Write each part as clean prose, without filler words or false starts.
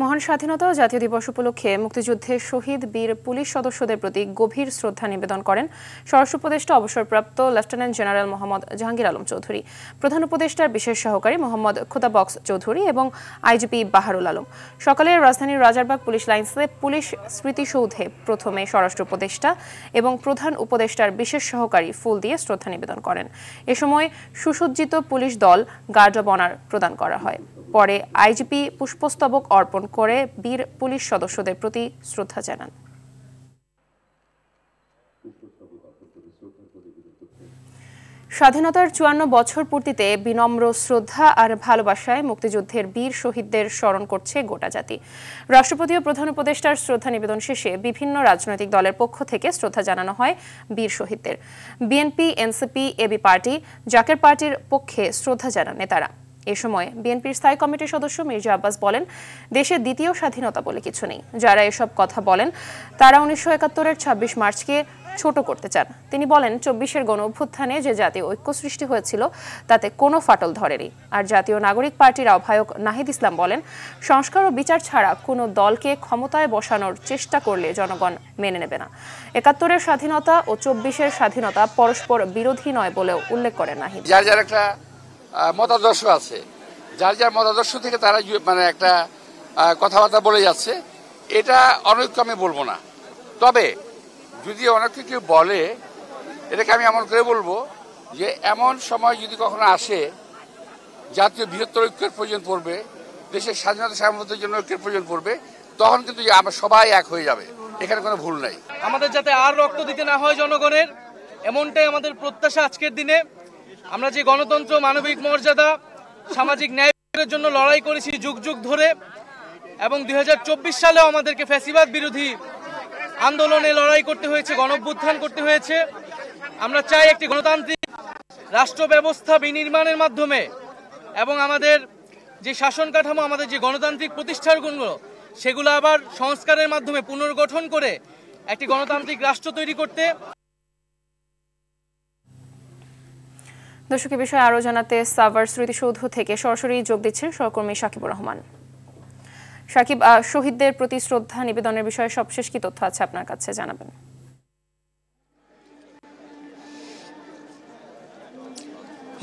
মহান স্বাধীনতা ও জাতীয় দিবস উপলক্ষে মুক্তিযুদ্ধে শহীদ বীর পুলিশ সদস্যদের প্রতি গভীর শ্রদ্ধা নিবেদন করেন স্বরাষ্ট্র উপদেষ্টা অবসরপ্রাপ্ত লেফটেন্যান্ট জেনারেল মোহাম্মদ জাহাঙ্গীর আলম চৌধুরী, প্রধান উপদেষ্টার বিশেষ সহকারী মোহাম্মদ খুদাবক্স চৌধুরী এবং আইজিপি বাহারুল আলম। সকালে রাজধানীর রাজারবাগ পুলিশ লাইন্সে পুলিশ স্মৃতিসৌধে প্রথমে স্বরাষ্ট্র উপদেষ্টা এবং প্রধান উপদেষ্টার বিশেষ সহকারী ফুল দিয়ে শ্রদ্ধা নিবেদন করেন। এ সময় সুসজ্জিত পুলিশ দল গার্ড অব অনার প্রদান করা হয়। পরে আইজিপি পুষ্পস্তবক অর্পণ করে বীর পুলিশ সদস্যদের প্রতি শ্রদ্ধা জানান। স্বাধীনতার ৫৪ বছর পূর্তিতে বিনম্র শ্রদ্ধা আর ভালোবাসায় মুক্তিযুদ্ধের বীর শহীদদের স্মরণ করছে গোটা জাতি। রাষ্ট্রপতি ও প্রধান উপদেষ্টার শ্রদ্ধা নিবেদন শেষে বিভিন্ন রাজনৈতিক দলের পক্ষ থেকে শ্রদ্ধা জানানো হয় বীর শহীদদের। BNP, NCP, AB party, Zaker পার্টির পক্ষে শ্রদ্ধা জানান নেতারা। এ সময় বিএনপির স্থায়ী কমিটির সদস্য মির্জা আব্বাস বলেন, দেশের দ্বিতীয় স্বাধীনতা বলে কিছু নেই। যারা এসব কথা বলেন তারা ১৯৭১-এর ২৬ মার্চকে ছোট করতে চান। তিনি বলেন, ২৪-এর গণ অভ্যুত্থানে যে জাতীয় ঐক্য সৃষ্টি হয়েছিল তাতে কোনো ফাটল ধরেনি। আর জাতীয় নাগরিক পার্টির আহ্বায়ক নাহিদ ইসলাম বলেন, সংস্কার ও বিচার ছাড়া কোনো দলকে ক্ষমতায় বসানোর চেষ্টা করলে জনগণ মেনে নেবে না। ৭১-এর স্বাধীনতা ও ২৪-এর স্বাধীনতা পরস্পর বিরোধী নয় বলেও উল্লেখ করেন নাহিদ। যার একটা মতাদর্শ আছে, যার মতাদর্শ থেকে তারা একটা কথাবার্তা বলে যাচ্ছে, এটা অনৈক্য আমি বলবো না। তবে যদি অনেকে কেউ বলে, এটাকে আমি এমন করে বলবো যে এমন সময় যদি কখনো আসে জাতীয় বৃহত্তর ঐক্যের প্রয়োজন পড়বে, দেশের স্বাধীনতা সার্বভৌমত্বের জন্য ঐক্যের প্রয়োজন পড়বে, তখন কিন্তু আমরা সবাই এক হয়ে যাবে, এখানে কোনো ভুল নাই। আমাদের যাতে আর রক্ত দিতে না হয় জনগণের, এমনটাই আমাদের প্রত্যাশা। আজকের দিনে আমরা যে গণতন্ত্র, মানবিক মর্যাদা, সামাজিক ন্যায়ের জন্য লড়াই করেছি যুগ যুগ ধরে, এবং ২০২৪ সালেও আমাদেরকে ফ্যাসিবাদ বিরোধী আন্দোলনে লড়াই করতে হয়েছে, গণঅভ্যুত্থান করতে হয়েছে। আমরা চাই একটি গণতান্ত্রিক রাষ্ট্র ব্যবস্থা বিনির্মাণের মাধ্যমে এবং আমাদের যে শাসন কাঠামো, আমাদের যে গণতান্ত্রিক প্রতিষ্ঠানগুলো, সেগুলো আবার সংস্কারের মাধ্যমে পুনর্গঠন করে একটি গণতান্ত্রিক রাষ্ট্র তৈরি করতে। দর্শক, বিষয়ে আরো জানাতে সাভার স্মৃতিসৌধ থেকে সরাসরি যোগ দিচ্ছেন সহকর্মী সাকিবুর রহমান। সাকিব, শহীদদের প্রতি শ্রদ্ধা নিবেদনের বিষয়ে সবশেষ কি তথ্য আছে আপনার কাছে জানাবেন?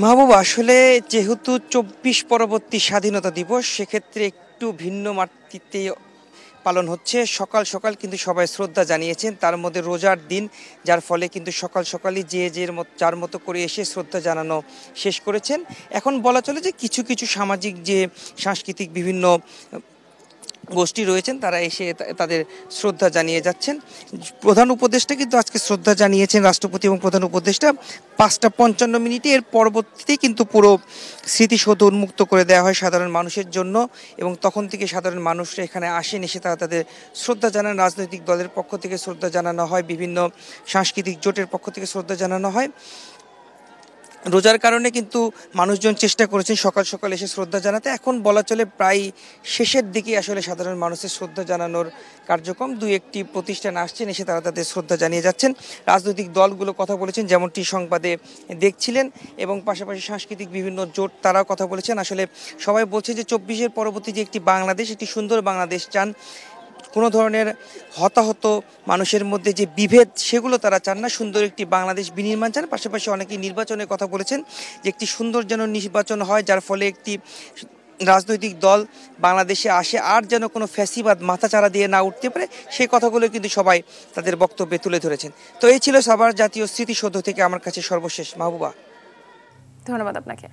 মাহবুব, আসলে যেহেতু ২৪ পরবর্তী স্বাধীনতা দিবস, সেক্ষেত্রে একটু ভিন্ন মাত্রাতে পালন হচ্ছে। সকাল সকাল কিন্তু সবাই শ্রদ্ধা জানিয়েছেন, তার মধ্যে রোজার দিন, যার ফলে কিন্তু সকাল সকালই যার মতো করে এসে শ্রদ্ধা জানানো শেষ করেছেন। এখন বলা চলে যে কিছু কিছু সামাজিক যে সাংস্কৃতিক বিভিন্ন গোষ্ঠী রয়েছেন তারা এসে তাদের শ্রদ্ধা জানিয়ে যাচ্ছেন। প্রধান উপদেষ্টা কিন্তু আজকে শ্রদ্ধা জানিয়েছেন, রাষ্ট্রপতি এবং প্রধান উপদেষ্টা ৫টা ৫৫ মিনিটে। এর পরবর্তীতে কিন্তু পুরো স্মৃতিসৌধ উন্মুক্ত করে দেওয়া হয় সাধারণ মানুষের জন্য, এবং তখন থেকে সাধারণ মানুষরা এখানে আসেন, এসে তারা তাদের শ্রদ্ধা জানান। রাজনৈতিক দলের পক্ষ থেকে শ্রদ্ধা জানানো হয়, বিভিন্ন সাংস্কৃতিক জোটের পক্ষ থেকে শ্রদ্ধা জানানো হয়। রোজার কারণে কিন্তু মানুষজন চেষ্টা করেছেন সকাল সকাল এসে শ্রদ্ধা জানাতে। এখন বলা চলে প্রায় শেষের দিকে আসলে সাধারণ মানুষের শ্রদ্ধা জানানোর কার্যক্রম। ২-১টি প্রতিষ্ঠান আসছেন, এসে তারা তাদের শ্রদ্ধা জানিয়ে যাচ্ছেন। রাজনৈতিক দলগুলো কথা বলেছেন, যেমনটি সংবাদে দেখছিলেন, এবং পাশাপাশি সাংস্কৃতিক বিভিন্ন জোট তারাও কথা বলেছেন। আসলে সবাই বলছে যে ২৪-এর পরবর্তী যে একটি বাংলাদেশ, একটি সুন্দর বাংলাদেশ চান। কোনো ধরনের হতাহত মানুষের মধ্যে যে বিভেদ, সেগুলো তারা চান না। সুন্দর একটি বাংলাদেশ বিনির্মাণ চান। পাশাপাশি অনেকেই নির্বাচনের কথা বলেছেন যে একটি সুন্দর যেন নির্বাচন হয়, যার ফলে একটি রাজনৈতিক দল বাংলাদেশে আসে, আর যেন কোনো ফ্যাসিবাদ মাথাচাড়া দিয়ে না উঠতে পারে, সেই কথাগুলো কিন্তু সবাই তাদের বক্তব্যে তুলে ধরেছেন। তো এই ছিল সাভার জাতীয় স্মৃতিসৌধ থেকে আমার কাছে সর্বশেষ। মাহবুবা, ধন্যবাদ আপনাকে।